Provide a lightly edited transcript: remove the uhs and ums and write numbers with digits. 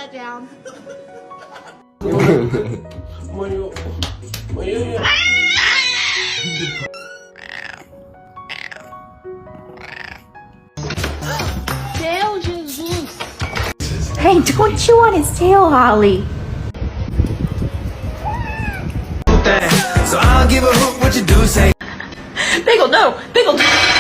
that down. Meu Jesus. Hey, don't chew on his tail, Holly. So I'll give a hoot what you do say. Bagel, no! Bagel!